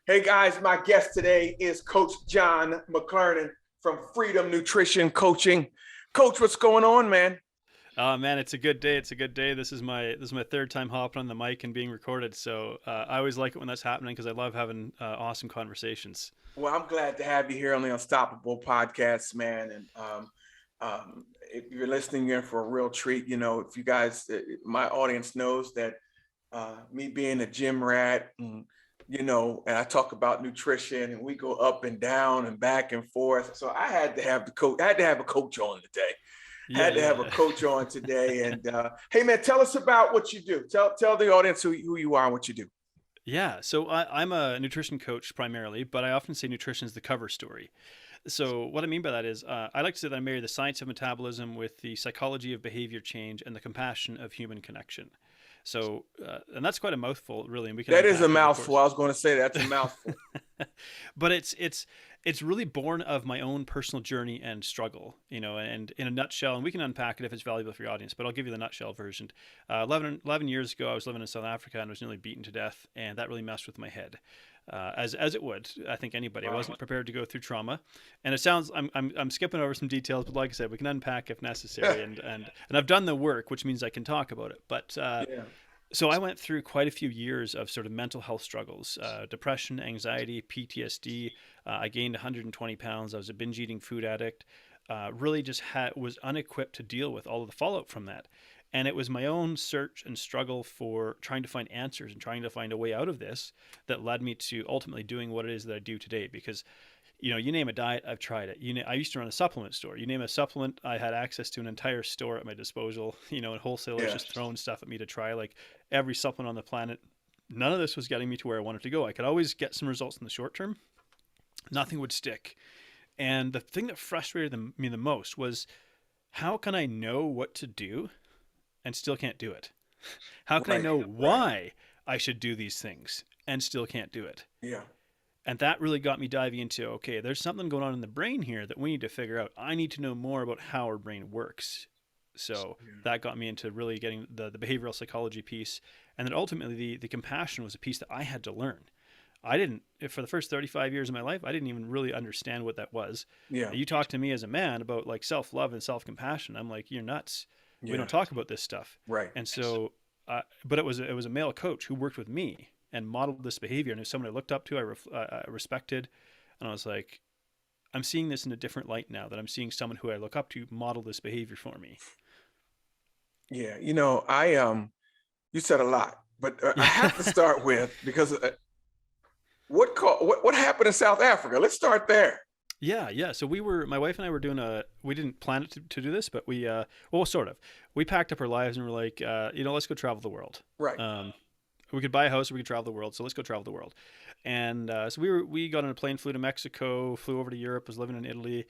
Hey guys, my guest today is Coach Jon McLernon from Freedom Nutrition Coaching. Coach, what's going on, man? Oh man, it's a good day. It's a good day. This is my third time hopping on the mic and being recorded. So I always like it when that's happening because I love having awesome conversations. Well, I'm glad to have you here on the Unstoppable podcast, man. And if you're listening in for a real treat, if you guys, my audience knows that me being a gym rat, and I talk about nutrition, and we go up and down and back and forth. So I had to have the coach. I had to have a coach on today. Yeah, Had to have a yeah, coach on today. And hey, man, tell us about what you do. Tell the audience who you are and what you do. yeah. So I'm a nutrition coach primarily, but I often say nutrition is the cover story. So what I mean by that is I like to say that I marry the science of metabolism with the psychology of behavior change and the compassion of human connection. So and that's quite a mouthful, really, and we can That is a unpack it, of mouthful. course. I was going to say that's a mouthful. But it's really born of my own personal journey and struggle, and in a nutshell, and we can unpack it if it's valuable for your audience, but I'll give you the nutshell version. 11 years ago, I was living in South Africa and was nearly beaten to death, and that really messed with my head. As it would, I think anybody. I Wow. wasn't prepared to go through trauma, and it sounds I'm skipping over some details, but like I said, we can unpack if necessary, and I've done the work, which means I can talk about it. But Yeah. so I went through quite a few years of sort of mental health struggles, depression, anxiety, PTSD. I gained 120 pounds. I was a binge eating food addict. Really just was unequipped to deal with all of the fallout from that. And it was my own search and struggle for trying to find answers and trying to find a way out of this that led me to ultimately doing what it is that I do today. Because you name a diet, I've tried it. I used to run a supplement store. You name a supplement, I had access to an entire store at my disposal. And wholesalers Yeah. just throwing stuff at me to try, like every supplement on the planet. None of this was getting me to where I wanted to go. I could always get some results in the short term. Nothing would stick. And the thing that frustrated me the most was, how can I know what to do and still can't do it? How can I Right. know Right. why I should do these things and still can't do it? Yeah. And that really got me diving into, okay, there's something going on in the brain here that we need to figure out. I need to know more about how our brain works. So Yeah. that got me into really getting the behavioral psychology piece. And then ultimately, the compassion was a piece that I had to learn. I didn't, for the first 35 years of my life, I didn't even really understand what that was. Yeah. You talk to me as a man about like self love and self compassion. I'm like, you're nuts. We Yeah. don't talk about this stuff. Right. And so, but it was a male coach who worked with me and modeled this behavior, and it was someone I looked up to, I respected, and I was like, I'm seeing this in a different light now that I'm seeing someone who I look up to model this behavior for me. Yeah. You said a lot, but I Yeah. have to start with because what happened in South Africa? Let's start there. Yeah, yeah. So my wife and I were we didn't plan it to do this, but well, sort of. We packed up our lives and we're like, let's go travel the world. Right. Um, we could buy a house or we could travel the world. So let's go travel the world. And so we got on a plane, flew to Mexico, flew over to Europe, was living in Italy.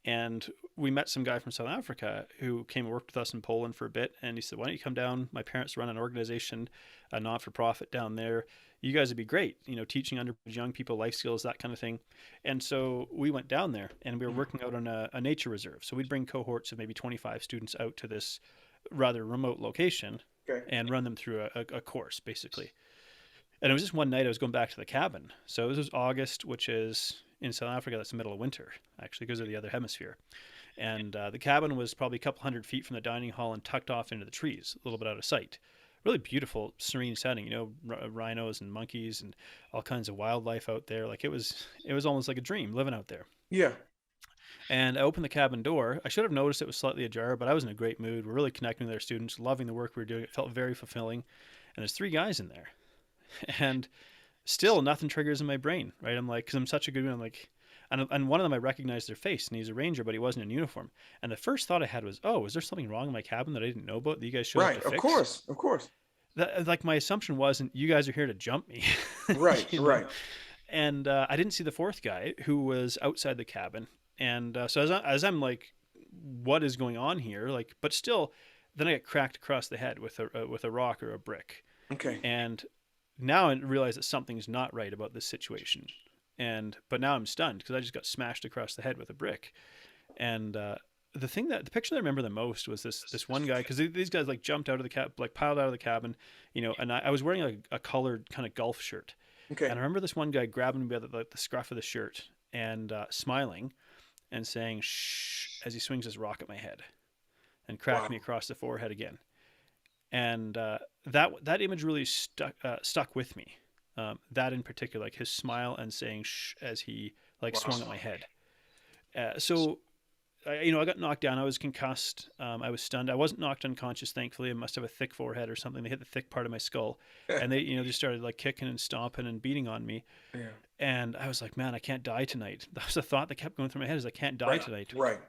And we met some guy from South Africa who came and worked with us in Poland for a bit. And he said, why don't you come down? My parents run an organization, a not-for-profit down there. You guys would be great, teaching underprivileged young people life skills, that kind of thing. And so we went down there and we were working out on a nature reserve. So we'd bring cohorts of maybe 25 students out to this rather remote location Okay. and run them through a course, basically. And it was just one night I was going back to the cabin. So this was August, which is in South Africa, that's the middle of winter, actually, because of the other hemisphere. And the cabin was probably a couple hundred feet from the dining hall and tucked off into the trees, a little bit out of sight. Really beautiful, serene setting, rhinos and monkeys and all kinds of wildlife out there. Like it was almost like a dream living out there. Yeah. And I opened the cabin door. I should have noticed it was slightly ajar, but I was in a great mood. We're really connecting with our students, loving the work we were doing. It felt very fulfilling. And there's three guys in there. And still nothing triggers in my brain, right? I'm like, because I'm such a good one. I'm like, and one of them I recognized their face, and he's a ranger, but he wasn't in uniform. And the first thought I had was, oh, is there something wrong in my cabin that I didn't know about that you guys showed up Right. to Of fix? course. Of course. Like my assumption wasn't you guys are here to jump me, Right. you know. Right. And I didn't see the fourth guy who was outside the cabin. And so as I'm like, what is going on here? Like, but still, then I get cracked across the head with a rock or a brick, Okay. and now I realize that something's not right about this situation. But now I'm stunned because I just got smashed across the head with a brick. And the picture that I remember the most was this one guy, because these guys like jumped out of the cab, like piled out of the cabin, and I was wearing like a colored kind of golf shirt, Okay. And I remember this one guy grabbing me by the scruff of the shirt and smiling and saying "shh" as he swings his rock at my head and cracked Wow. me across the forehead again. And that image really stuck with me. That in particular, like his smile and saying "shh" as he like swung at Wow. my head. So I got knocked down. I was concussed. I was stunned. I wasn't knocked unconscious, thankfully. I must have a thick forehead or something. They hit the thick part of my skull, and they, just started like kicking and stomping and beating on me. Yeah. And I was like, man, I can't die tonight. That was a thought that kept going through my head: is I can't die Right. tonight. Right.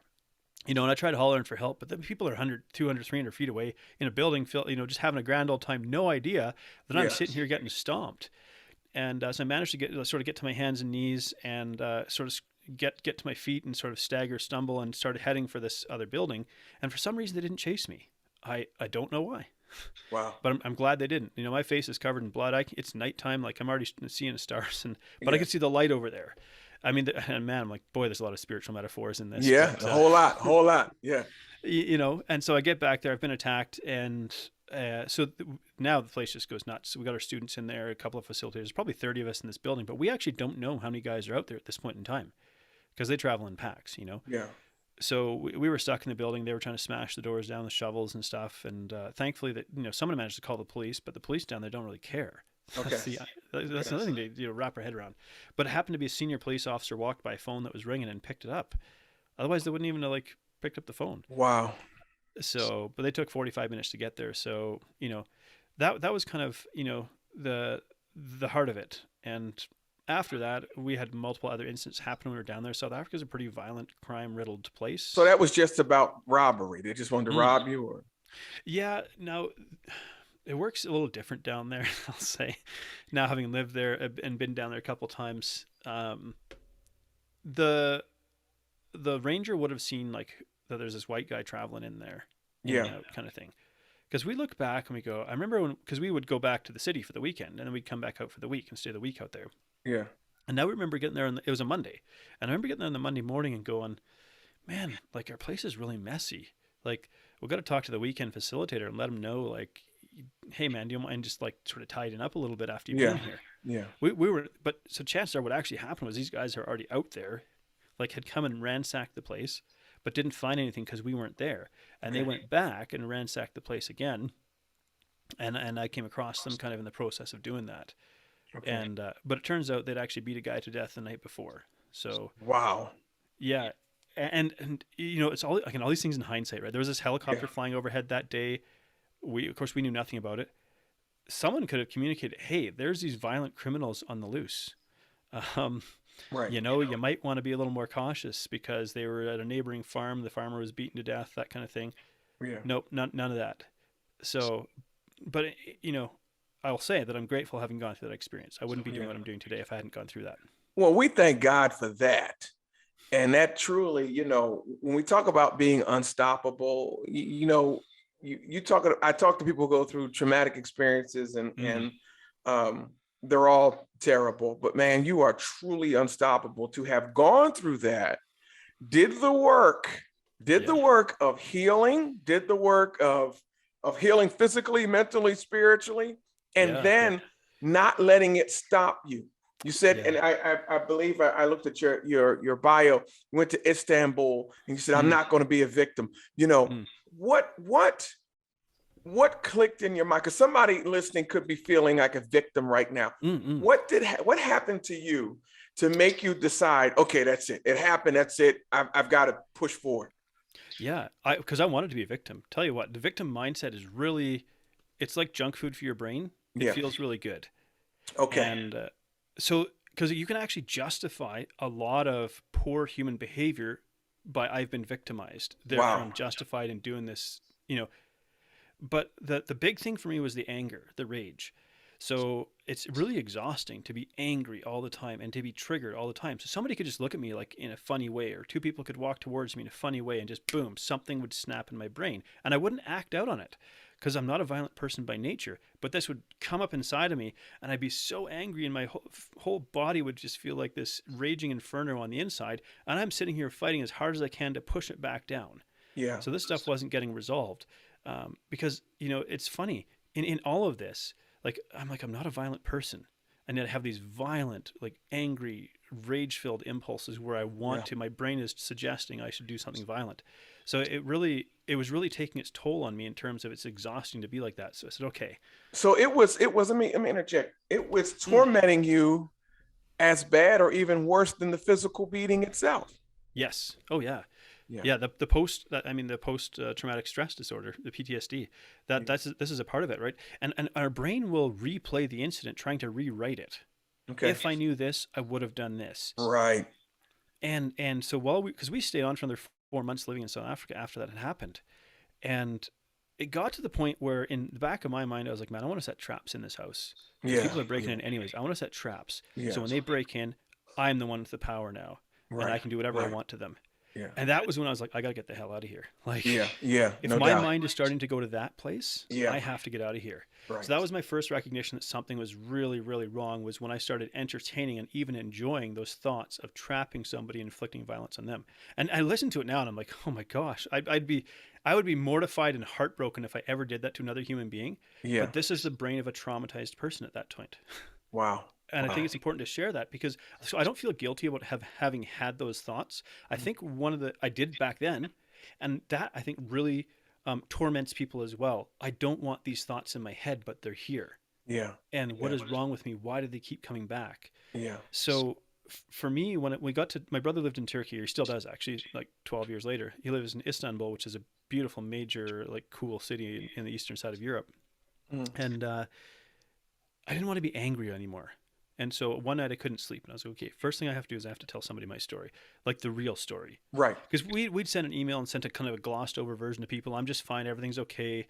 And I tried hollering for help, but then people are 100, 200, 300 feet away in a building, just having a grand old time, no idea that I'm Yeah. sitting here getting stomped. And so I managed to get to my hands and knees and sort of get to my feet and sort of stagger, stumble, and started heading for this other building. And for some reason, they didn't chase me. I don't know why, Wow. but I'm glad they didn't. My face is covered in blood. It's nighttime, like I'm already seeing the stars, but I Yeah. could see the light over there. I mean, and man, I'm like, boy, there's a lot of spiritual metaphors in this. Yeah. But A whole lot. Whole lot. Yeah. and so I get back there. I've been attacked, and now the place just goes nuts. So we got our students in there, a couple of facilitators, probably 30 of us in this building, but we actually don't know how many guys are out there at this point in time because they travel in packs. Yeah. So we were stuck in the building. They were trying to smash the doors down with shovels and stuff, and thankfully that someone managed to call the police, but the police down there don't really care. Okay. That's another thing to wrap our head around. But it happened to be a senior police officer walked by a phone that was ringing and picked it up. Otherwise, they wouldn't even have picked up the phone. Wow. So, but they took 45 minutes to get there. So, that was kind of, the heart of it. And after that, we had multiple other incidents happen when we were down there. South Africa is a pretty violent, crime-riddled place. So that was just about robbery. They just wanted to rob you, or? Yeah. Now, it works a little different down there, I'll say. Now, having lived there and been down there a couple times, the ranger would have seen that there's this white guy traveling in there, in and out kind of thing. Because we look back and we go, I remember because we would go back to the city for the weekend and then we'd come back out for the week and stay the week out there. Yeah. And now we remember getting there, it was a Monday. And I remember getting there on the Monday morning and going, man, our place is really messy. We've got to talk to the weekend facilitator and let him know, hey man, do you mind just sort of tidying up a little bit after you've been here? Yeah. We were, but so chances are what actually happened was these guys are already out there, had come and ransacked the place, but didn't find anything because we weren't there. And they went back and ransacked the place again. And I came across them kind of in the process of doing that. Okay. And, but it turns out they'd actually beat a guy to death the night before. So, wow. Yeah. And it's all these things in hindsight, right? There was this helicopter flying overhead that day. Of course we knew nothing about it. Someone could have communicated, hey, there's these violent criminals on the loose. Right. You might want to be a little more cautious because they were at a neighboring farm. The farmer was beaten to death, that kind of thing. Yeah. Nope, none of that. So, but I'll say that I'm grateful having gone through that experience. I wouldn't be doing what I'm doing today if I hadn't gone through that. Well, we thank God for that. And that truly, when we talk about being unstoppable, I talk to people who go through traumatic experiences and they're all terrible, but man, you are truly unstoppable to have gone through that, did the work of healing, did the work of healing physically, mentally, spiritually, and then not letting it stop you. You said, and I believe I looked at your bio, you went to Istanbul and you said, I'm not going to be a victim. What clicked in your mind? Because somebody listening could be feeling like a victim right now. What happened to you to make you decide, okay, that's it. It happened. That's it. I've got to push forward. Yeah, because I wanted to be a victim. Tell you what, the victim mindset is really, it's like junk food for your brain. It feels really good. Okay. And so, because you can actually justify a lot of poor human behavior by I've been victimized. Therefore, I'm justified in doing this, But the big thing for me was the anger, the rage. So it's really exhausting to be angry all the time and to be triggered all the time. So somebody could just look at me in a funny way, or two people could walk towards me in a funny way and just boom, something would snap in my brain. And I wouldn't act out on it because I'm not a violent person by nature, but this would come up inside of me and I'd be so angry and my whole body would just feel like this raging inferno on the inside. And I'm sitting here fighting as hard as I can to push it back down. Yeah. So this stuff wasn't getting resolved. Because, it's funny in all of this, I'm not a violent person. and yet I have these violent, like angry, rage-filled impulses where I want Yeah. to. My brain is suggesting I should do something violent. So it was really taking its toll on me in terms of it's exhausting to be like that. So I said, okay, So let me interject. It was mm, tormenting you as bad or even worse than the physical beating itself. yes, oh yeah, Yeah. yeah. The post that I mean the post traumatic stress disorder, the PTSD. Yeah. That's this is a part of it, right? And our brain will replay the incident, trying to rewrite it. Okay. If I knew this, I would have done this. Right. And so while because we stayed on for another 4 months living in South Africa after that had happened, and it got to the point where in the back of my mind I was like, man, I want to set traps in this house because Yeah. people are breaking Yeah. in anyways. I want to set traps Yeah. so when they break in, I'm the one with the power now, and I Right. can do whatever I Right. want to them. Yeah. And that was when I was like, I gotta get the hell out of here. Like, Yeah. Yeah. if No my doubt. mind is starting to go to that place, Yeah. I have to get out of here. Right. So that was my first recognition that something was really, really wrong, was when I started entertaining and even enjoying those thoughts of trapping somebody and inflicting violence on them. And I listen to it now and I'm like, oh my gosh, I would be mortified and heartbroken if I ever did that to another human being. Yeah. But this is the brain of a traumatized person at that point. Wow. And I think Wow. it's important to share that because so I don't feel guilty about having had those thoughts. I think one of the I did back then, and that I think really torments people as well. I don't want these thoughts in my head, but they're here. Yeah. And what Yeah. is wrong with me? Why do they keep coming back? Yeah. So for me, when we got to, my brother lived in Turkey, or he still does actually, like 12 years later. He lives in Istanbul, which is a beautiful, major, like cool city in the eastern side of Europe. Mm. And I didn't want to be angry anymore. And so one night I couldn't sleep, and I was like, okay, first thing I have to do is I have to tell somebody my story, like the real story. Right. Because we'd send an email and sent a kind of a glossed over version to people. I'm just fine. Everything's okay.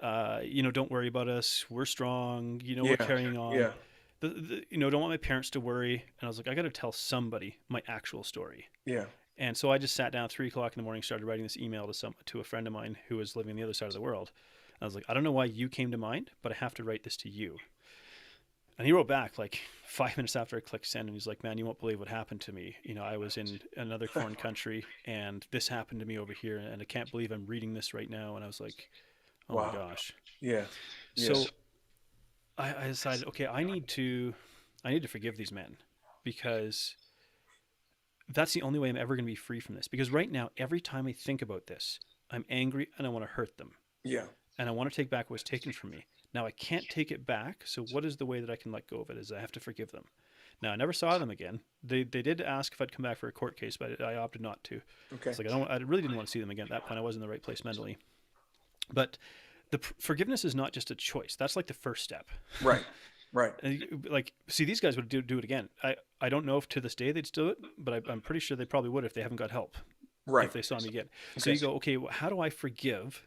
Don't worry about us. We're strong. We're Yeah. carrying on. Yeah. Don't want my parents to worry. And I was like, I got to tell somebody my actual story. Yeah. And so I just sat down at 3 o'clock in the morning, started writing this email to a friend of mine who was living on the other side of the world. And I was like, I don't know why you came to mind, but I have to write this to you. And he wrote back like 5 minutes after I clicked send, and he's like, man, you won't believe what happened to me. I was in another foreign country, and this happened to me over here, and I can't believe I'm reading this right now. And I was like, oh my Wow. gosh. Yeah. Yeah. So I decided, okay, I need to forgive these men, because that's the only way I'm ever going to be free from this. Because right now, every time I think about this, I'm angry and I want to hurt them. Yeah. And I want to take back what was taken from me. Now I can't take it back. So what is the way that I can let go of it? Is I have to forgive them. Now I never saw them again. They did ask if I'd come back for a court case, but I opted not to. Okay. It's like I really didn't want to see them again at that point. I was in the right place mentally. But the forgiveness is not just a choice. That's like the first step. Right. Right. Like, see, these guys would do it again. I don't know if to this day they'd still do it, but I'm pretty sure they probably would if they haven't got help. Right. If they saw me again. So Okay. you go, okay, well, how do I forgive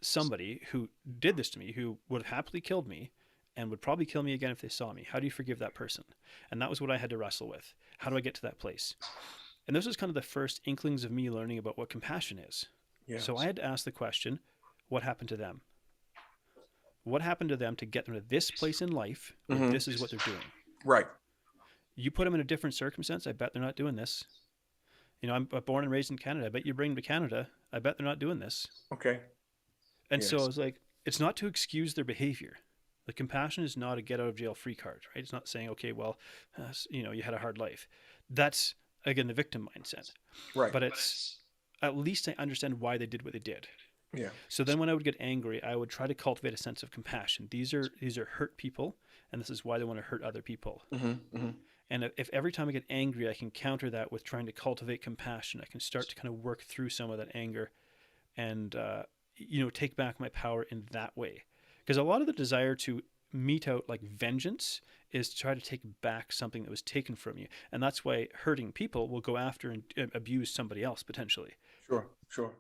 somebody who did this to me, who would have happily killed me and would probably kill me again if they saw me? How do you forgive that person? And that was what I had to wrestle with. How do I get to that place? And this was kind of the first inklings of me learning about what compassion is. Yeah. So I had to ask the question, what happened to them? What happened to them to get them to this place in life where Mhm. this is what they're doing? Right. You put them in a different circumstance, I bet they're not doing this. I'm born and raised in Canada. I bet you bring them to Canada, I bet they're not doing this. Okay. And so I Yes. was like, it's not to excuse their behavior. The compassion is not a get out of jail free card, right? It's not saying, okay, well, you had a hard life. That's, again, the victim mindset. Right. But it's, at least I understand why they did what they did. Yeah. So then when I would get angry, I would try to cultivate a sense of compassion. These are hurt people, and this is why they want to hurt other people. Mm-hmm. Mm-hmm. And if every time I get angry, I can counter that with trying to cultivate compassion, I can start to kind of work through some of that anger and, take back my power in that way. Because a lot of the desire to mete out like vengeance is to try to take back something that was taken from you. And that's why hurting people will go after and abuse somebody else potentially. Sure. Sure.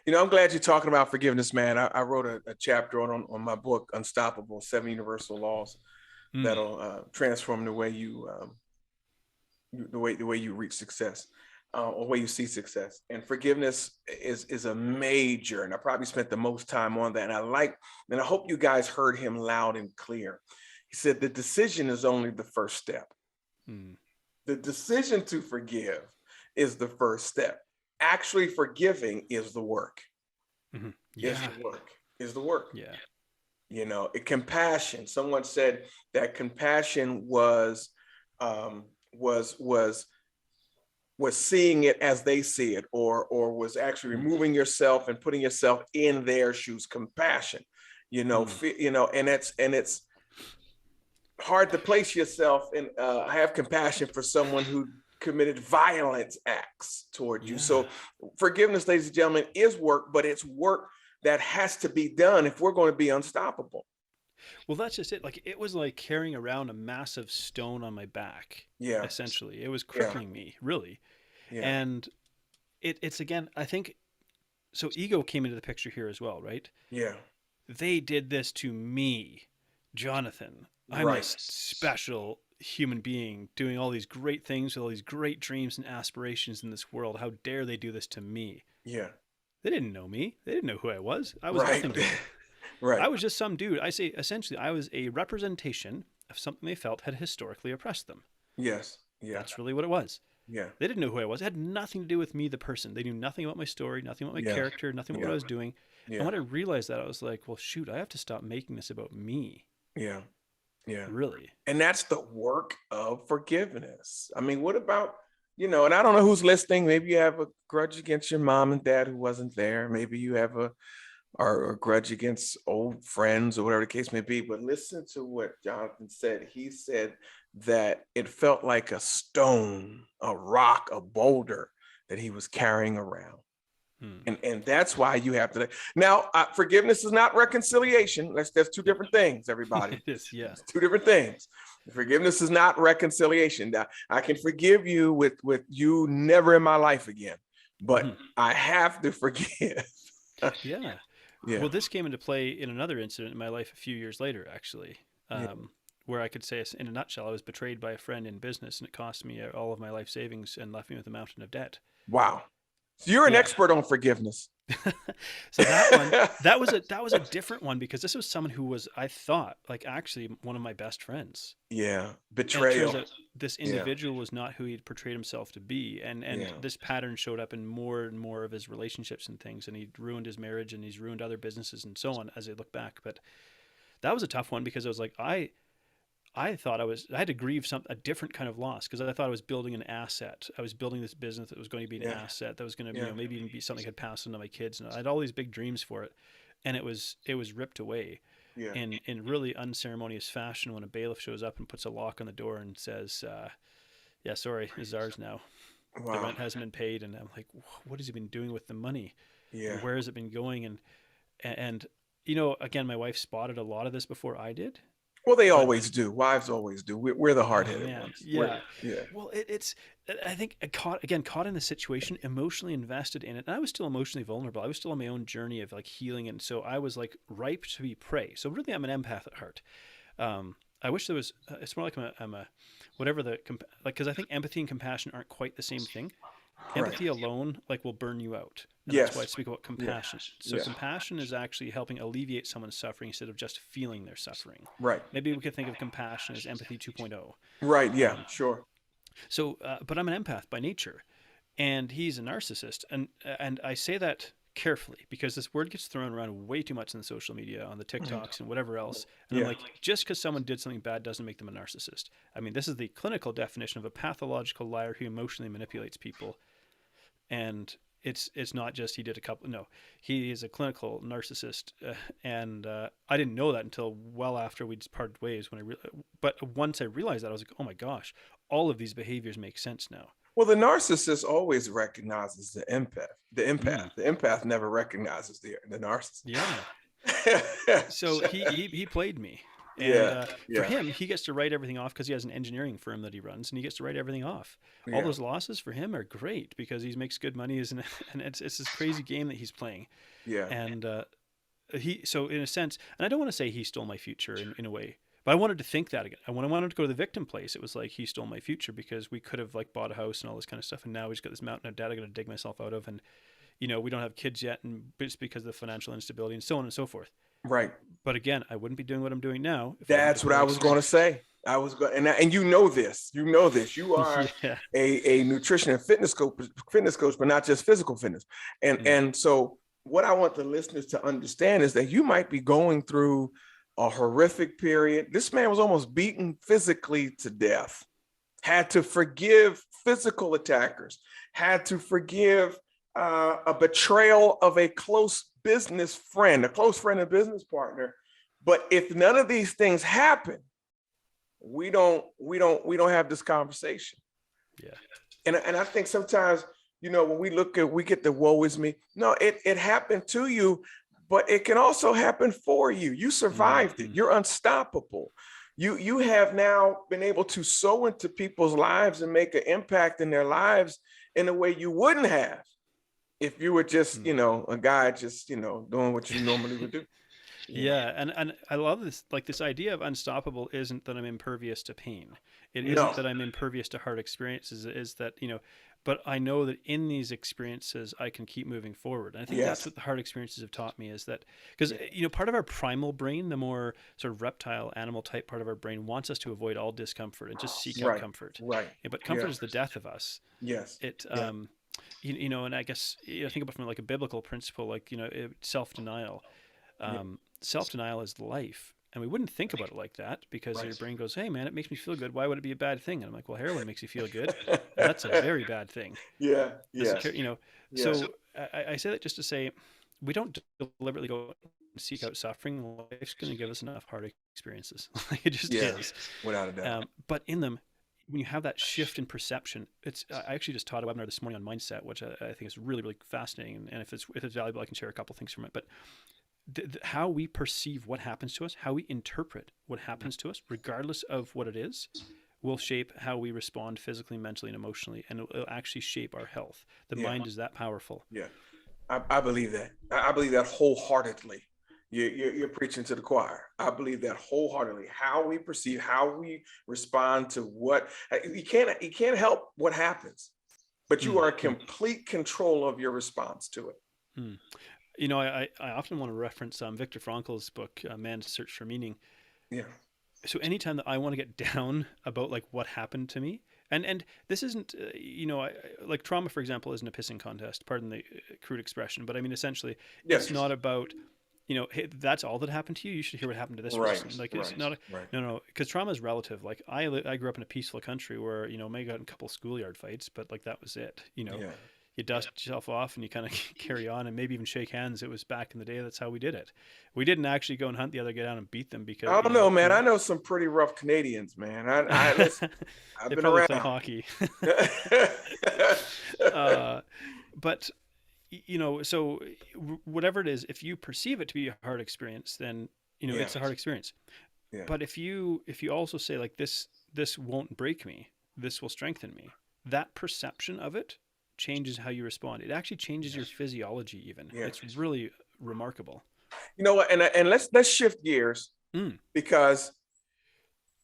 I'm glad you're talking about forgiveness, man. I wrote a chapter on my book, Unstoppable: 7 Universal Laws that'll transform the way the way you reach success, or the way you see success. And forgiveness is a major, and I probably spent the most time on that. And I hope you guys heard him loud and clear. He said the decision is only the first step. Mm. The decision to forgive is the first step. Actually forgiving is the work. Mm-hmm. Is Yeah. the work. Is the work. Yeah. Compassion. Someone said that compassion was um, was was was seeing it as they see it, or was actually removing yourself and putting yourself in their shoes. Compassion, and it's hard to place yourself and have compassion for someone who committed violent acts toward you. So forgiveness, ladies and gentlemen, is work, but it's work that has to be done if we're going to be unstoppable. Well, that's just it. Like, it was like carrying around a massive stone on my back. Yeah. Essentially, it was crippling me, really. Yeah. And it's again, I think, so ego came into the picture here as well, right? Yeah. They did this to me, Jonathan. I'm this special human being doing all these great things with all these great dreams and aspirations in this world. How dare they do this to me? Yeah. They didn't know me. They didn't know who I was. I was nothing to them. Right. I was just some dude. I say, essentially, I was a representation of something they felt had historically oppressed them. Yes. Yeah. That's really what it was. Yeah. They didn't know who I was. It had nothing to do with me, the person. They knew nothing about my story, nothing about my character, nothing about what I was doing. And when I realized that, I was like, well, shoot, I have to stop making this about me. Yeah. Yeah. Really. And that's the work of forgiveness. I mean, what about, and I don't know who's listening. Maybe you have a grudge against your mom and dad who wasn't there. Maybe you have a grudge against old friends or whatever the case may be. But listen to what Jonathan said. He said that it felt like a stone, a rock, a boulder that he was carrying around. And that's why you have to. Now, forgiveness is not reconciliation. There's two different things, everybody. It is, yeah. It's two different things. Forgiveness is not reconciliation. Now, I can forgive you with you never in my life again, but I have to forgive. Yeah. Well, this came into play in another incident in my life a few years later, actually, where I could say, in a nutshell, I was betrayed by a friend in business, and it cost me all of my life savings and left me with a mountain of debt. Wow. So you're an expert on forgiveness. So that was a different one, because this was someone who was, I thought, like, actually one of my best friends. Yeah. Betrayal. And this individual was not who he'd portrayed himself to be. And this pattern showed up in more and more of his relationships and things. And he'd ruined his marriage, and he's ruined other businesses and so on as I look back. But that was a tough one, because I was like, I thought I had to grieve a different kind of loss, because I thought I was building an asset. I was building this business that was going to be an asset that was going to maybe even be something I'd pass on to my kids. And I had all these big dreams for it, and it was ripped away in really unceremonious fashion when a bailiff shows up and puts a lock on the door and says, "Yeah, sorry, this is ours now. Wow. The rent hasn't been paid." And I'm like, "What has he been doing with the money? Yeah, where has it been going?" And again, my wife spotted a lot of this before I did. Well, they always do. Wives always do. We're the hard-headed ones. Yeah. Well, it's, I think, caught in the situation, emotionally invested in it. And I was still emotionally vulnerable. I was still on my own journey of like healing. And so I was like ripe to be prey. So really, I'm an empath at heart. I wish there was, it's more like I'm a whatever because I think empathy and compassion aren't quite the same thing. Empathy alone will burn you out. And that's why I speak about compassion. So compassion is actually helping alleviate someone's suffering instead of just feeling their suffering. Right. Maybe we could think of compassion as empathy 2.0. Right. Yeah, sure. So, but I'm an empath by nature, and he's a narcissist. And I say that carefully, because this word gets thrown around way too much in the social media, on the TikToks and whatever else. And I'm like, just because someone did something bad doesn't make them a narcissist. I mean, this is the clinical definition of a pathological liar who emotionally manipulates people. And it's not just he did a couple. No, he is a clinical narcissist, and I didn't know that until well after we'd parted ways. But once I realized that, I was like, oh my gosh, all of these behaviors make sense now. Well, the narcissist always recognizes the empath. The empath never recognizes the narcissist. Yeah. So he played me. And for him, he gets to write everything off because he has an engineering firm that he runs, and he gets to write everything off. All those losses for him are great because he makes good money, and it's this crazy game that he's playing. Yeah. And so in a sense, and I don't want to say he stole my future in a way, but I wanted to think that again. When I wanted to go to the victim place, it was like he stole my future, because we could have bought a house and all this kind of stuff, and now we just got this mountain of debt I got to dig myself out of, and we don't have kids yet, and it's because of the financial instability and so on and so forth. Right. But again, I wouldn't be doing what I'm doing now. That's what I was going to say. I was going, and you know this. You are a nutrition and fitness coach, but not just physical fitness. And so what I want the listeners to understand is that you might be going through a horrific period. This man was almost beaten physically to death, had to forgive physical attackers, had to forgive a betrayal of a close business friend, a close friend and business partner. But if none of these things happen, we don't have this conversation. Yeah. And I think sometimes, when we get the woe is me. No, it happened to you, but it can also happen for you. You survived it. You're unstoppable. You have now been able to sow into people's lives and make an impact in their lives in a way you wouldn't have if you were just, a guy just, doing what you normally would do. Yeah, and I love this. Like, this idea of unstoppable isn't that I'm impervious to pain. It No. isn't that I'm impervious to hard experiences. It is that, but I know that in these experiences I can keep moving forward. And I think that's what the hard experiences have taught me, is that because part of our primal brain, the more sort of reptile animal type part of our brain, wants us to avoid all discomfort and just seek out comfort. Right. Yeah, but comfort is the death of us. Yes. And I guess think about from like a biblical principle, like self-denial. Self-denial is life, and we wouldn't think about it like that, because your brain goes, hey man, it makes me feel good, why would it be a bad thing? And I'm like, well, heroin makes you feel good. That's a very bad thing. So I say that just to say, we don't deliberately go and seek out suffering. Life's going to give us enough hard experiences. It just is, without a doubt. But in them, when you have that shift in perception, I actually just taught a webinar this morning on mindset, which I think is really, really fascinating. And if it's valuable, I can share a couple things from it. But how we perceive what happens to us, how we interpret what happens to us, regardless of what it is, will shape how we respond physically, mentally, and emotionally, and it'll actually shape our health. The mind is that powerful. Yeah, I believe that. I believe that wholeheartedly. You're preaching to the choir. I believe that wholeheartedly. How we perceive, how we respond to what you can't help what happens, but you are in complete control of your response to it. I often want to reference Viktor Frankl's book, Man's Search for Meaning. Yeah. So anytime that I want to get down about like what happened to me, and this isn't, like trauma, for example, isn't a pissing contest, pardon the crude expression, but I mean, essentially, it's not about, hey, that's all that happened to you, you should hear what happened to this person. Like, it's not, no, because trauma is relative. Like, I grew up in a peaceful country where, maybe got in a couple schoolyard fights, but like, that was it, You dust yourself off and you kind of carry on, and maybe even shake hands. It was back in the day. That's how we did it. We didn't actually go and hunt the other guy down and beat them, because I don't know, man. I know some pretty rough Canadians, man. I've been around. Play hockey. But so whatever it is, if you perceive it to be a hard experience, then it's a hard experience. Yeah. But if you also say like this won't break me, this will strengthen me, that perception of it changes how you respond. It actually changes your physiology even. It's really remarkable. You know what? And let's shift gears, because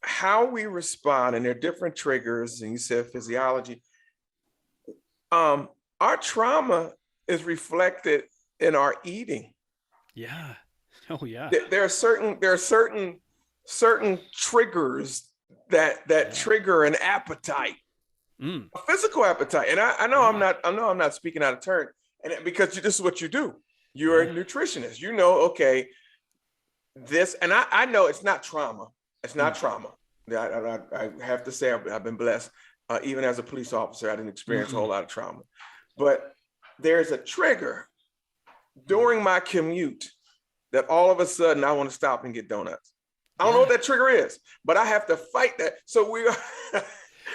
how we respond, and there are different triggers, and you said physiology. Our trauma is reflected in our eating. Yeah. Oh yeah. There are certain triggers that trigger an appetite. A physical appetite. And I know I'm not speaking out of turn, and because this is what you do. You're a nutritionist. Okay, this, and I know it's not trauma. It's not trauma. I have to say I've been blessed. Even as a police officer, I didn't experience a whole lot of trauma. But there's a trigger during my commute that all of a sudden I want to stop and get donuts. I don't know what that trigger is, but I have to fight that. So we are.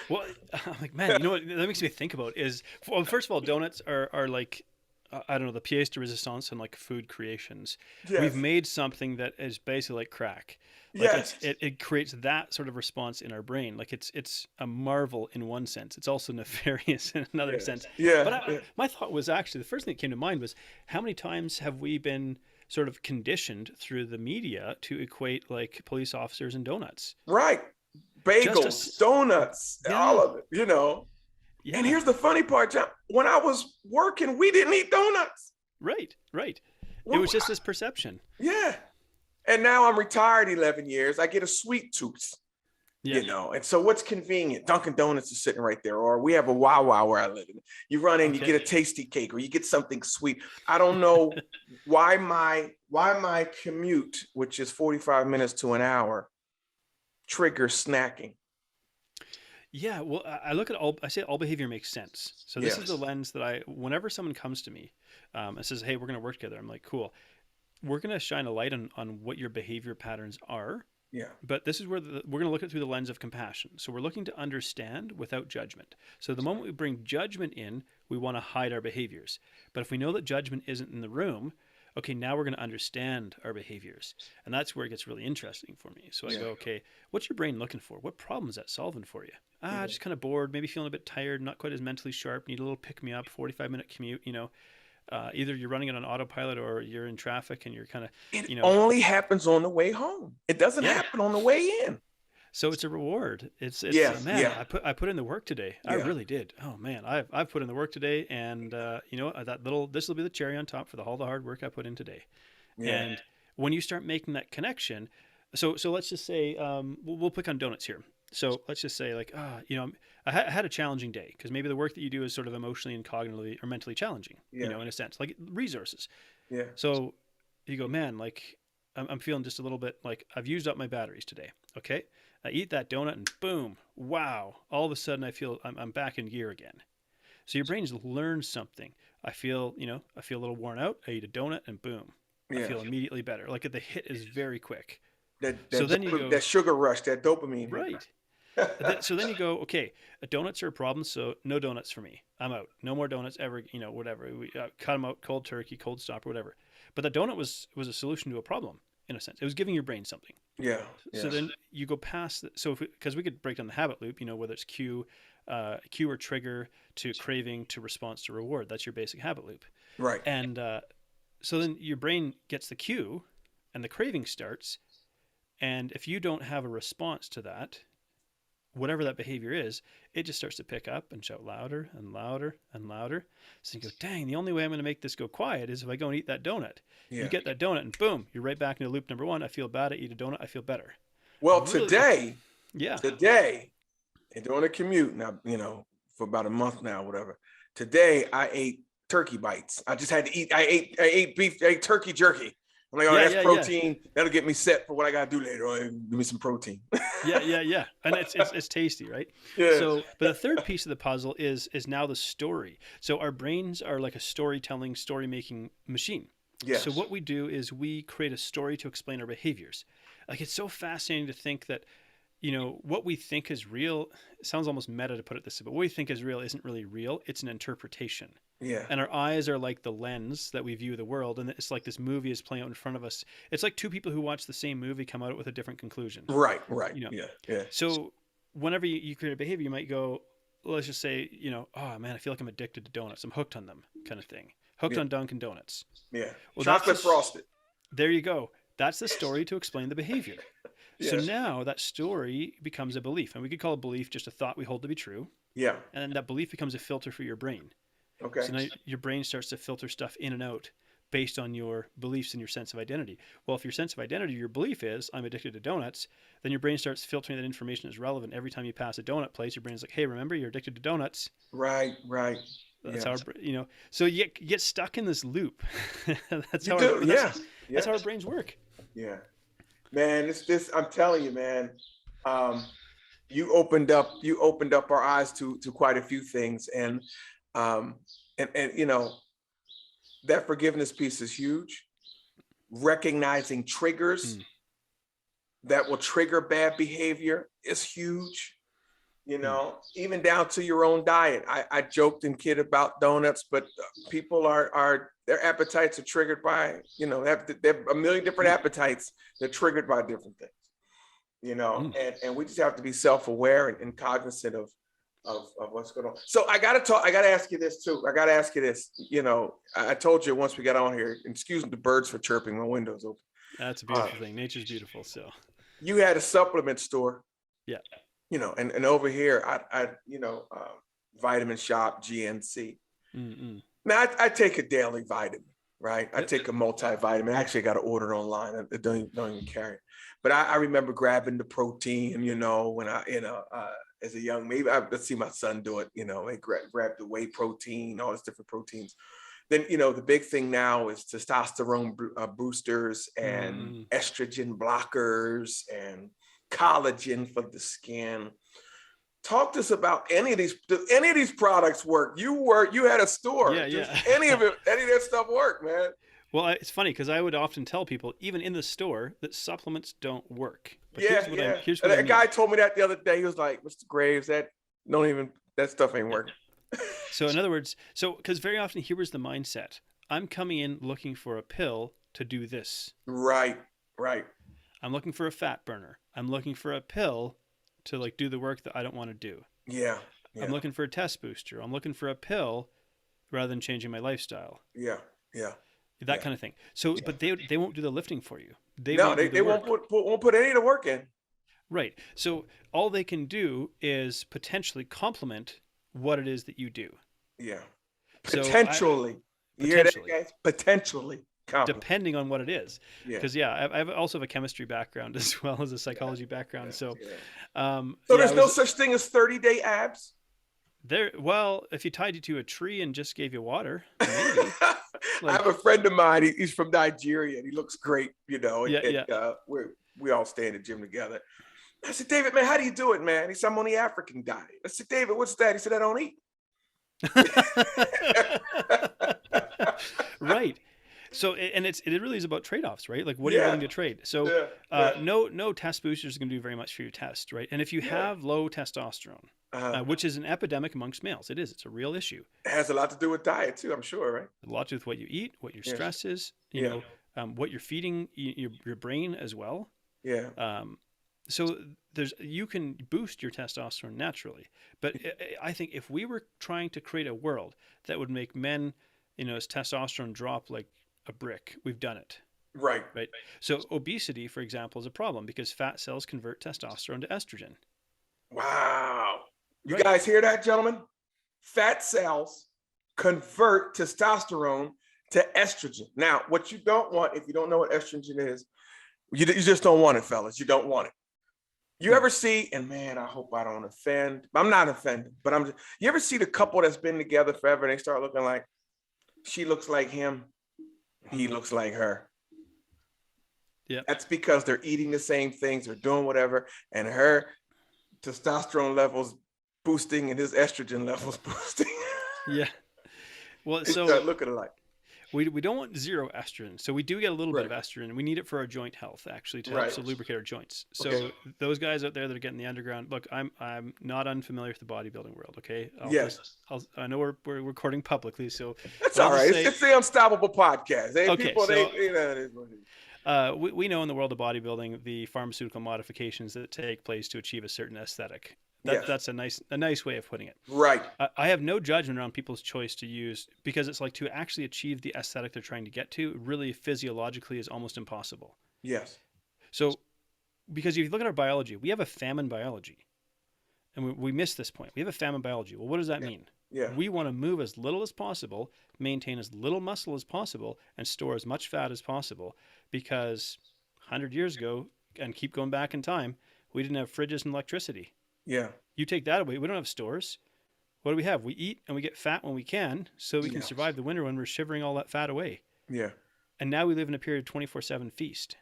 Well, I'm like, man, what that makes me think about is, well, first of all, donuts are like, I don't know, the pièce de résistance in like food creations. Yes. We've made something that is basically like crack. Like it creates that sort of response in our brain. Like it's a marvel in one sense. It's also nefarious in another sense. Yeah. But my thought was actually, the first thing that came to mind was, how many times have we been sort of conditioned through the media to equate like police officers and donuts? Right. Bagels, donuts, all of it, Yeah. And here's the funny part, John. When I was working, we didn't eat donuts. Right. It was just this perception. Yeah. And now I'm retired 11 years. I get a sweet tooth. Yeah. And so what's convenient? Dunkin' Donuts is sitting right there, or we have a Wawa where I live. You run in, you get a tasty cake, or you get something sweet. I don't know why my commute, which is 45 minutes to an hour, triggers snacking. Yeah, well, I look at I say all behavior makes sense. So this is the Yes. lens that whenever someone comes to me and says, hey, we're going to work together, I'm like, cool. We're going to shine a light on what your behavior patterns are. Yeah. But this is where we're going to look at it through the lens of compassion. So we're looking to understand without judgment. So the moment we bring judgment in, we want to hide our behaviors. But if we know that judgment isn't in the room, okay, now we're going to understand our behaviors. And that's where it gets really interesting for me. So I go, okay, what's your brain looking for? What problem is that solving for you? Just kind of bored, maybe feeling a bit tired, not quite as mentally sharp, need a little pick me up, 45-minute commute, either you're running it on autopilot or you're in traffic and you're kind of, It only happens on the way home. It doesn't happen on the way in. So it's a reward. It's man. I put in the work today. I really did. Oh man, I've put in the work today, and this will be the cherry on top for all the hard work I put in today. Yeah. And when you start making that connection, so let's just say we'll pick on donuts here. So let's just say I had a challenging day because maybe the work that you do is sort of emotionally and cognitively or mentally challenging, in a sense, like resources. Yeah. So you go, man, like I'm feeling just a little bit like I've used up my batteries today. Okay. I eat that donut and boom, wow. All of a sudden I feel I'm back in gear again. So your brain's learned something. I feel a little worn out. I eat a donut and boom, I feel immediately better. Like the hit is very quick. Then you go, that sugar rush, that dopamine. Right. So then you go, okay, donuts are a problem, so no donuts for me. I'm out. No more donuts ever, whatever. We cut them out, cold turkey, cold stop, or whatever. But the donut was a solution to a problem, in a sense. It was giving your brain something. Yeah. So then you go past, because we could break down the habit loop, whether it's cue or trigger to craving to response to reward. That's your basic habit loop. Right. And so then your brain gets the cue and the craving starts. And if you don't have a response to that, whatever that behavior is, it just starts to pick up and shout louder and louder and louder. So you go, dang, the only way I'm going to make this go quiet is if I go and eat that donut. Yeah. You get that donut and boom, you're right back into loop number one. I feel bad. I eat a donut. I feel better. Well, really, today, and during a commute now, for about a month now, whatever. Today I ate turkey bites. I just had to eat. I ate beef. I ate turkey jerky. I'm like, that's protein. Yeah. That'll get me set for what I gotta do later. Oh, give me some protein. yeah. And it's tasty, right? Yeah. So, but the third piece of the puzzle is now the story. So our brains are like a storytelling, story-making machine. Yes. So what we do is we create a story to explain our behaviors. Like it's so fascinating to think that, what we think is real. It sounds almost meta to put it this way, but what we think is real isn't really real. It's an interpretation. Yeah. And our eyes are like the lens that we view the world. And it's like this movie is playing out in front of us. It's like two people who watch the same movie come out with a different conclusion. Right. Yeah. So whenever you create a behavior, you might go, let's just say, oh man, I feel like I'm addicted to donuts. I'm hooked on them, kind of thing. Hooked on Dunkin' Donuts. Yeah. Well, chocolate frosted. There you go. That's the story to explain the behavior. Yes. So now that story becomes a belief. And we could call a belief just a thought we hold to be true. Yeah. And then that belief becomes a filter for your brain. Okay. So now your brain starts to filter stuff in and out based on your beliefs and your sense of identity. Well, if your sense of identity, your belief is, I'm addicted to donuts, then your brain starts filtering that information as relevant. Every time you pass a donut place, your brain's like, hey, remember, you're addicted to donuts. Right. That's how, so you get stuck in this loop. That's how our brains work. Yeah. Man, I'm telling you, man, you opened up our eyes to quite a few things. And that forgiveness piece is huge. Recognizing triggers that will trigger bad behavior is huge. Even down to your own diet. I joked and kid about donuts, but people are their appetites are triggered by, they have a million different appetites. They're triggered by different things, and we just have to be self-aware and cognizant of what's going on. So I got to ask you this too. I told you once we got on here, excuse the birds for chirping, my window's open. That's a beautiful thing. Nature's beautiful. So you had a supplement store. Yeah. And over here, Vitamin Shop, GNC. Mm-mm. Now, I take a daily vitamin, right? I take a multivitamin. Actually, I got to order it online. I don't even carry it. but I remember grabbing the protein, when as a young, let's see my son do it, they grab the whey protein, all these different proteins. Then, the big thing now is testosterone boosters and estrogen blockers and collagen for the skin. Talk to us about any of these products work. You had a store. Yeah. Any of that stuff work, man. Well, it's funny because I would often tell people, even in the store, that supplements don't work. But here's what I mean. Guy told me that the other day. He was like, "Mr. Graves, that stuff ain't working." So in other words, because very often here was the mindset: I'm coming in looking for a pill to do this. Right. I'm looking for a fat burner. I'm looking for a pill to do the work that I don't want to do. Yeah. I'm looking for a test booster. I'm looking for a pill rather than changing my lifestyle. Yeah. That kind of thing. So, but they won't do the lifting for you. They won't put any of the work in. Right. So all they can do is potentially complement what it is that you do. Yeah. Potentially. You hear that, guys? Potentially. Depending on what it is. Because I also have a chemistry background as well as a psychology background. So there's no such thing as 30-day abs? Well, if you tied you to a tree and just gave you water, maybe. I have a friend of mine. He's from Nigeria, and he looks great. We all stay in the gym together. I said, David, man, how do you do it, man? He said, I'm on the African diet. I said, David, what's that? He said, I don't eat. Right. So, and it really is about trade-offs, right? Like, what are you willing to trade? So, no test boosters are going to do very much for your test, right? And if you have low testosterone, which is an epidemic amongst males, it's a real issue. It has a lot to do with diet too, I'm sure, right? A lot to do with what you eat, what your stress is, what you're feeding your brain as well. Yeah. So you can boost your testosterone naturally, but I think if we were trying to create a world that would make men, his testosterone drop like a brick, we've done it. Right. So obesity, for example, is a problem because fat cells convert testosterone to estrogen. Wow. You guys hear that, gentlemen? Fat cells convert testosterone to estrogen. Now, what you don't want, if you don't know what estrogen is, you just don't want it, fellas. You don't want it. You ever see, and man, I hope I don't offend. I'm not offended, but you ever see the couple that's been together forever and they start looking like, she looks like him, he looks like her. Yeah. That's because they're eating the same things, they're doing whatever, and her testosterone levels boosting and his estrogen levels boosting. Yeah. Well, so start looking alike. We don't want zero estrogen. So we do get a little bit of estrogen. We need it for our joint health, actually, to help lubricate our joints. So those guys out there that are getting the underground, look, I'm not unfamiliar with the bodybuilding world, okay? I know we're recording publicly, so that's all right. It's the Unstoppable podcast. We know in the world of bodybuilding the pharmaceutical modifications that take place to achieve a certain aesthetic. That's a nice way of putting it. Right. I have no judgment around people's choice to use, because it's like to actually achieve the aesthetic they're trying to get to, really physiologically is almost impossible. Yes. So, because if you look at our biology, we have a famine biology. And we miss this point. We have a famine biology. Well, what does that mean? Yeah. We want to move as little as possible, maintain as little muscle as possible, and store as much fat as possible, because 100 years ago, and keep going back in time, we didn't have fridges and electricity. Yeah. You take that away, we don't have stores. What do we have? We eat and we get fat when we can, so we can survive the winter when we're shivering all that fat away. Yeah. And now we live in a period of 24/7 feast.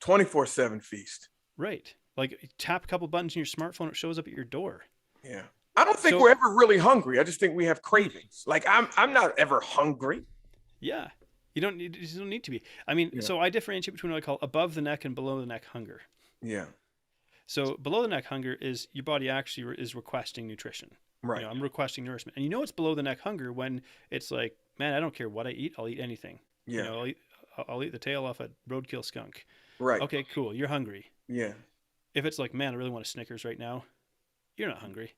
24/7 feast. Right. Like, tap a couple buttons on your smartphone, it shows up at your door. Yeah. I don't think we're ever really hungry. I just think we have cravings. Like, I'm not ever hungry. Yeah. You don't need to be. I mean, so I differentiate between what I call above the neck and below the neck hunger. Yeah. So below the neck hunger is your body actually is requesting nutrition. Right. I'm requesting nourishment. And it's below the neck hunger when it's like, man, I don't care what I eat. I'll eat anything. Yeah. I'll eat the tail off a roadkill skunk. Right. Okay, cool. You're hungry. Yeah. If it's like, man, I really want a Snickers right now, you're not hungry.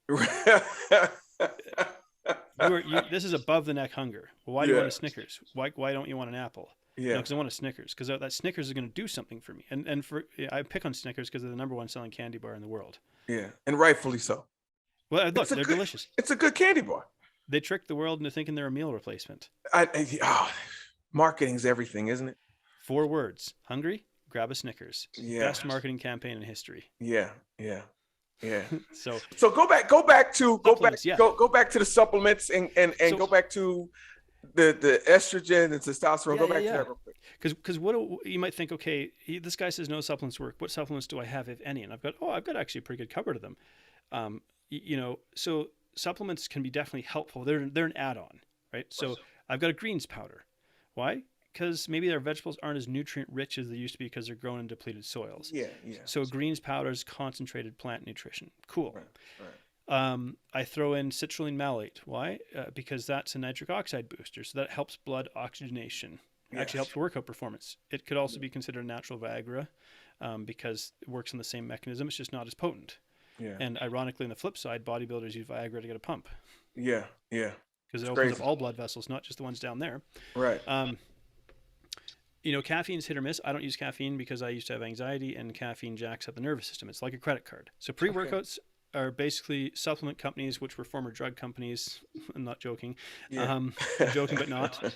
This is above the neck hunger. Well, why do you want a Snickers? Why don't you want an apple? Yeah. Because I want a Snickers, because that Snickers is going to do something for me. And I pick on Snickers because they're the #1 selling candy bar in the world. Yeah, and rightfully so. Well, look, they're delicious. It's a good candy bar. They trick the world into thinking they're a meal replacement. Marketing's everything, isn't it? 4 words: hungry, grab a Snickers. Yeah. Best marketing campaign in history. Yeah. Yeah. Yeah. So go back to the supplements and go back to the estrogen and testosterone. Go back to that real quick. Because what you might think, okay, this guy says no supplements work. What supplements do I have, if any? And I've got actually a pretty good cupboard of them. So supplements can be definitely helpful. They're an add-on, right? So I've got a greens powder. Why? Because maybe our vegetables aren't as nutrient rich as they used to be because they're grown in depleted soils. Yeah. So greens powder is concentrated plant nutrition. Cool. Right. I throw in citrulline malate. Why? Because that's a nitric oxide booster. So that helps blood oxygenation. Actually helps workout performance. It could also be considered a natural Viagra because it works on the same mechanism. It's just not as potent. Yeah. And ironically, on the flip side, bodybuilders use Viagra to get a pump. Yeah. Because it opens up all blood vessels, not just the ones down there. Right. Caffeine's hit or miss. I don't use caffeine because I used to have anxiety, and caffeine jacks up the nervous system. It's like a credit card. So pre-workouts are basically supplement companies, which were former drug companies. I'm not joking. Yeah. I'm joking, but not.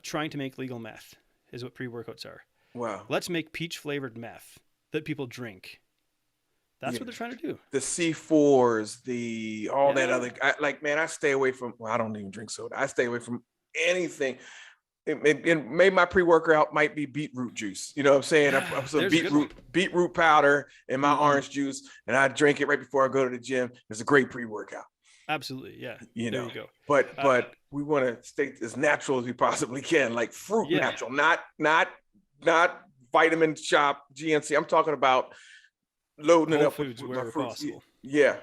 Trying to make legal meth is what pre-workouts are. Wow. Let's make peach-flavored meth that people drink. That's what they're trying to do. The C4s, all that other, I stay away from, I don't even drink soda. I stay away from anything. It made my pre-workout might be beetroot juice. You know what I'm saying? I put some beetroot powder in my orange juice, and I drink it right before I go to the gym. It's a great pre-workout. Absolutely. Yeah. There you go. But we want to stay as natural as we possibly can, like fruit natural, not vitamin shop, GNC. I'm talking about loading it up foods with wherever my fruits. possible. Yeah.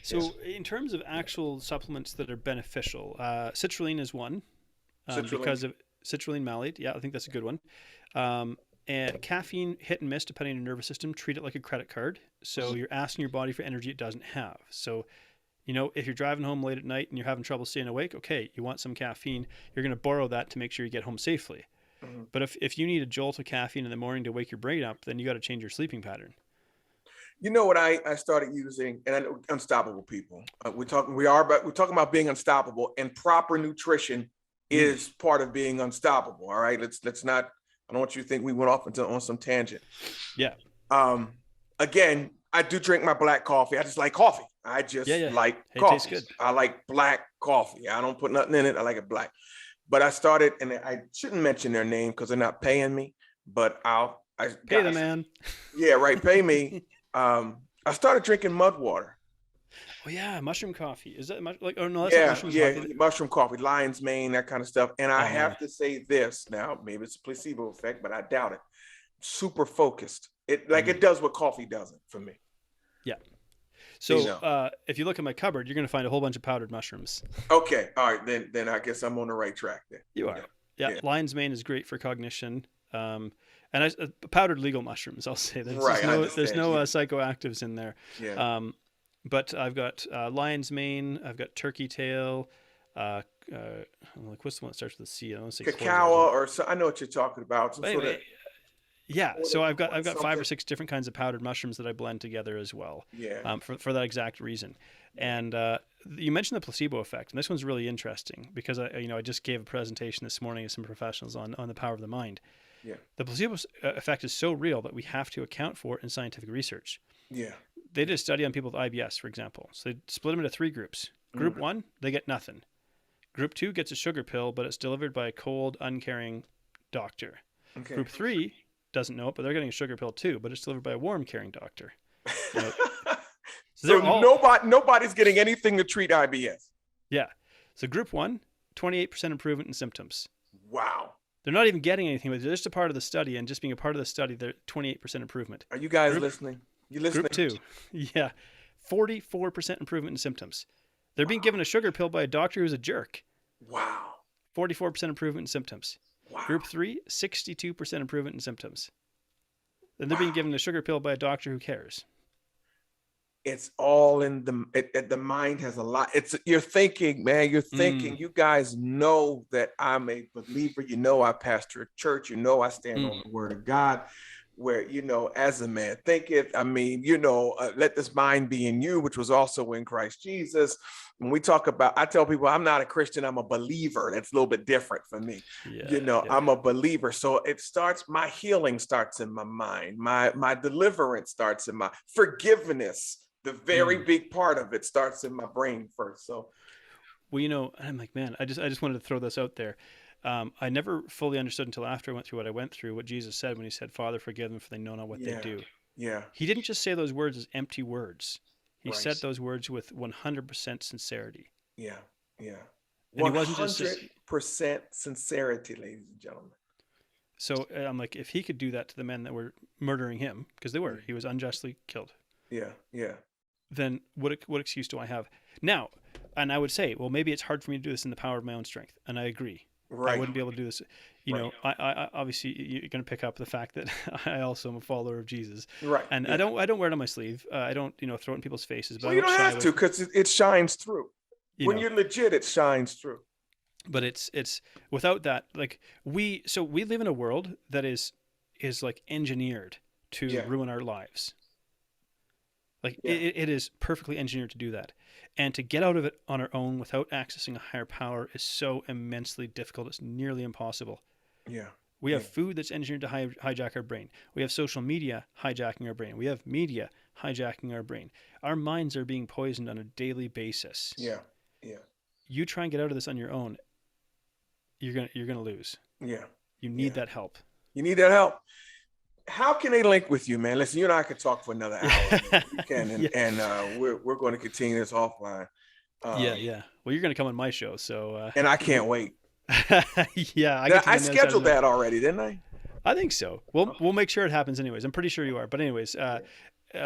So in terms of actual supplements that are beneficial, citrulline is one. Because of citrulline malate. Yeah, I think that's a good one. And caffeine, hit and miss depending on your nervous system. Treat it like a credit card. So you're asking your body for energy it doesn't have. So, if you're driving home late at night and you're having trouble staying awake, okay, you want some caffeine. You're going to borrow that to make sure you get home safely. Mm-hmm. But if you need a jolt of caffeine in the morning to wake your brain up, then you got to change your sleeping pattern. You know what I started using, and I know unstoppable people. We're talking about being unstoppable, and proper nutrition is part of being unstoppable. All right. Let's not, I don't want you to think we went off on some tangent. Yeah. Again, I do drink my black coffee. I just like coffee. I just like coffee. It tastes good. I like black coffee. I don't put nothing in it. I like it black. But I started, and I shouldn't mention their name because they're not paying me, but I pay the man. Yeah, right. Pay me. I started drinking mud water. Oh yeah, mushroom coffee. Is that like? Oh no, that's not mushroom coffee. Mushroom coffee, lion's mane, that kind of stuff. And I have to say this now. Maybe it's a placebo effect, but I doubt it. Super focused. It does what coffee doesn't for me. Yeah. So if you look at my cupboard, you're going to find a whole bunch of powdered mushrooms. Okay. All right. Then I guess I'm on the right track. Then you are. Yeah. Lion's mane is great for cognition. And powdered legal mushrooms. I'll say there's no psychoactives in there. Yeah. But I've got lion's mane. I've got turkey tail. What's the one that starts with a C? I don't say cacao or so. I know what you're talking about. So I've got 5 or 6 different kinds of powdered mushrooms that I blend together as well. Yeah. For that exact reason. And you mentioned the placebo effect, and this one's really interesting because I just gave a presentation this morning to some professionals on the power of the mind. Yeah. The placebo effect is so real that we have to account for it in scientific research. Yeah. They did a study on people with IBS, for example. So they split them into 3 groups. Group 1, they get nothing. Group 2 gets a sugar pill, but it's delivered by a cold, uncaring doctor. Okay. Group 3 doesn't know it, but they're getting a sugar pill too, but it's delivered by a warm, caring doctor. So nobody's getting anything to treat IBS. Yeah. So group 1, 28% improvement in symptoms. Wow. They're not even getting anything, but they're just a part of the study, and just being a part of the study, they're 28% improvement. Are you guys listening? You listening? Group 2, yeah, 44% improvement in symptoms. They're being given a sugar pill by a doctor who's a jerk. Wow. 44% improvement in symptoms. Wow. Group 3, 62% improvement in symptoms. Then they're being given a sugar pill by a doctor who cares. It's all in the mind has a lot. You're thinking, man, you guys know that I'm a believer. I pastor a church. I stand on the word of God. where, as a man thinketh, let this mind be in you, which was also in Christ Jesus. When we talk about, I tell people, I'm not a Christian, I'm a believer. That's a little bit different for me. Yeah. I'm a believer. So my healing starts in my mind. My deliverance starts in my forgiveness. The very big part of it starts in my brain first. So, well, I'm like, man, I just wanted to throw this out there. I never fully understood until after I went through what I went through, what Jesus said when he said, Father, forgive them for they know not what they do. Yeah. He didn't just say those words as empty words. He Right. said those words with 100% sincerity. Yeah. Yeah. And he wasn't just 100% sincerity, ladies and gentlemen. So I'm like, if he could do that to the men that were murdering him, because they were, he was unjustly killed. Yeah. Yeah. Then what excuse do I have now? And I would say, well, maybe it's hard for me to do this in the power of my own strength. And I agree. Right. I wouldn't be able to do this. I obviously you're going to pick up the fact that I also am a follower of Jesus. Right. And I don't wear it on my sleeve. I don't, throw it in people's faces. But you don't have to, because it shines through. When you're legit, it shines through. But it's without that, like we live in a world that is like engineered to ruin our lives. Like it is perfectly engineered to do that. And to get out of it on our own without accessing a higher power is so immensely difficult. It's nearly impossible. Yeah. We have food that's engineered to hijack our brain. We have social media hijacking our brain. We have media hijacking our brain. Our minds are being poisoned on a daily basis. Yeah. Yeah. You try and get out of this on your own, you're gonna lose. Yeah. You need that help. You need that help. How can they link with you, man? Listen, you and I could talk for another hour. We can, and we're going to continue this offline. Yeah. Well, you're going to come on my show, so. And I can't wait. Yeah, I scheduled that already, didn't I? I think so. We'll make sure it happens anyways. I'm pretty sure you are. But anyways,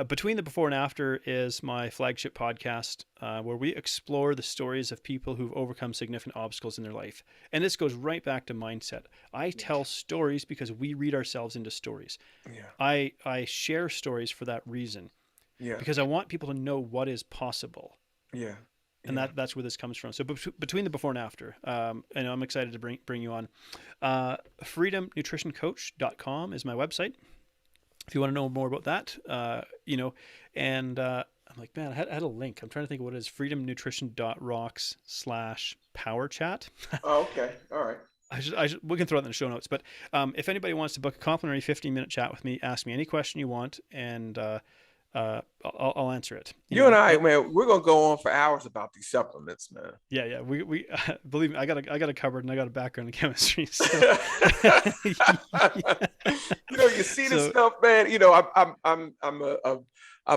Between the Before and After is my flagship podcast where we explore the stories of people who've overcome significant obstacles in their life. And this goes right back to mindset. I tell stories because we read ourselves into stories. Yeah. I share stories for that reason. Yeah. Because I want people to know what is possible. Yeah. And that's where this comes from. So between the before and after, and I'm excited to bring you on. freedomnutritioncoach.com is my website. If you want to know more about that, and I'm like, man, I had a link. I'm trying to think of what it is. freedomnutrition.rocks/power chat. Oh, okay. All right. We can throw that in the show notes. But if anybody wants to book a complimentary 15-minute chat with me, ask me any question you want, and I'll answer it. You and I, man, we're gonna go on for hours about these supplements, man. Yeah. We believe me, I got a cupboard and I got a background in chemistry. So. You see this stuff, man. I'm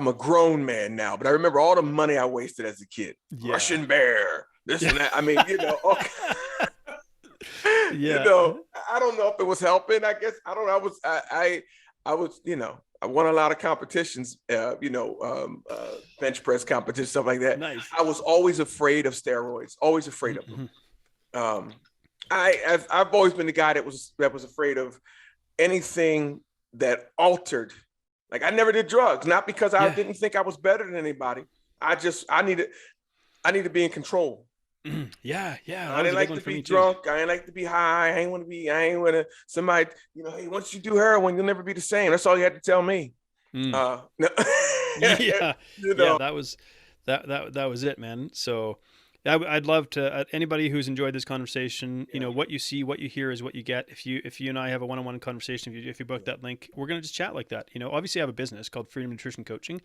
a grown man now, but I remember all the money I wasted as a kid. Russian bear, this and that. I mean, okay. I don't know if it was helping. I guess I don't know. I was, I won a lot of competitions, bench press competitions, stuff like that. Nice. I was always afraid of steroids, always afraid of them. I've always been the guy that was afraid of anything that altered. Like I never did drugs, not because I didn't think I was better than anybody. I needed to be in control. Yeah. I didn't like to be drunk. I didn't like to be high. I ain't want to somebody, hey, once you do heroin, you'll never be the same. That's all you had to tell me. No. Yeah, that was it, man. So I'd love to, anybody who's enjoyed this conversation, what you see, what you hear is what you get. If you and I have a one-on-one conversation, if you book that link, we're going to just chat like that. Obviously I have a business called Freedom Nutrition Coaching.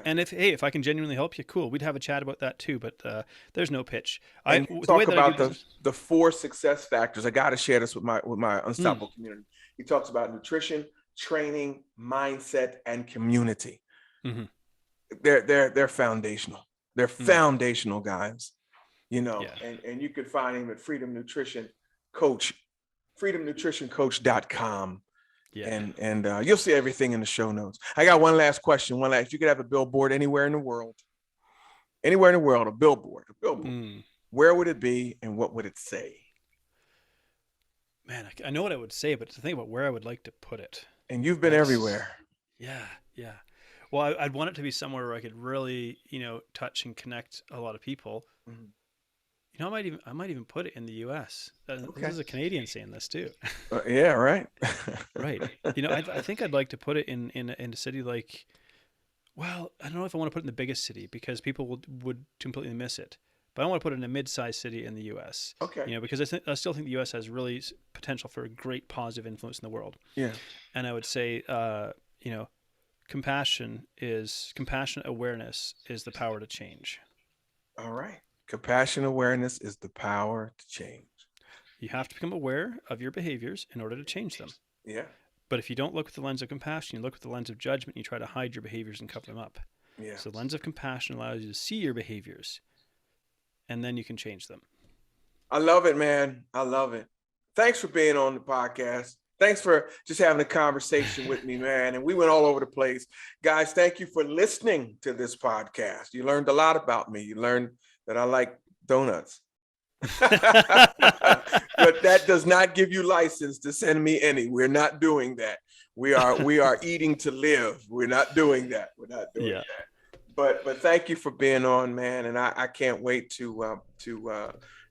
And if I can genuinely help you, cool. We'd have a chat about that too, but there's no pitch. Talk about the 4 success factors. I got to share this with my Unstoppable community. He talks about nutrition, training, mindset, and community. Mm-hmm. They're foundational. They're foundational, guys. And you could find him at Freedom Nutrition Coach, freedomnutritioncoach.com. Yeah. And you'll see everything in the show notes. I got one last question. If you could have a billboard anywhere in the world, a billboard, where would it be and what would it say? Man, I know what I would say, but to think about where I would like to put it. And you've been everywhere. Yeah. Well, I'd want it to be somewhere where I could really, touch and connect a lot of people. Mm-hmm. You know, I might even put it in the U.S. This Okay. is a Canadian saying this too, Yeah, right. right? You know, I think I'd like to put it in a city like, well, I don't know if I want to put it in the biggest city because people would completely miss it. But I want to put it in a mid-sized city in the U.S. Okay. You know, because I still think the U.S. has really potential for a great positive influence in the world. Yeah. And I would say, you know, compassionate awareness is the power to change. All right. Compassion awareness is the power to change. You have to become aware of your behaviors in order to change them. Yeah. But if you don't look with the lens of compassion, you look with the lens of judgment, you try to hide your behaviors and cover them up. Yeah. So the lens of compassion allows you to see your behaviors and then you can change them. I love it, man. I love it. Thanks for being on the podcast. Thanks for just having a conversation with me, man. And we went all over the place. Guys, thank you for listening to this podcast. You learned a lot about me. You learned that I like donuts. But that does not give you license to send me any. We're not doing that. We are eating to live. We're not doing that. We're not doing Yeah. that. But thank you for being on, man. And I can't wait to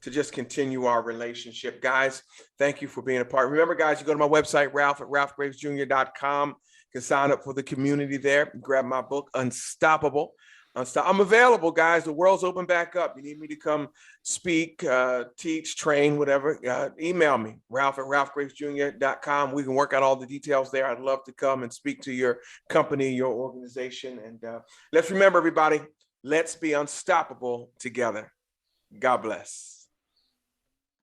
just continue our relationship. Guys, thank you for being a part. Remember, guys, you go to my website, Ralph at ralphgravesjr.com. You can sign up for the community there. Grab my book, Unstoppable. I'm available, guys. The world's open back up. You need me to come speak, teach, train, whatever, email me, Ralph at ralphgravesjr.com. We can work out all the details there. I'd love to come and speak to your company, your organization. And let's remember, everybody, let's be unstoppable together. God bless.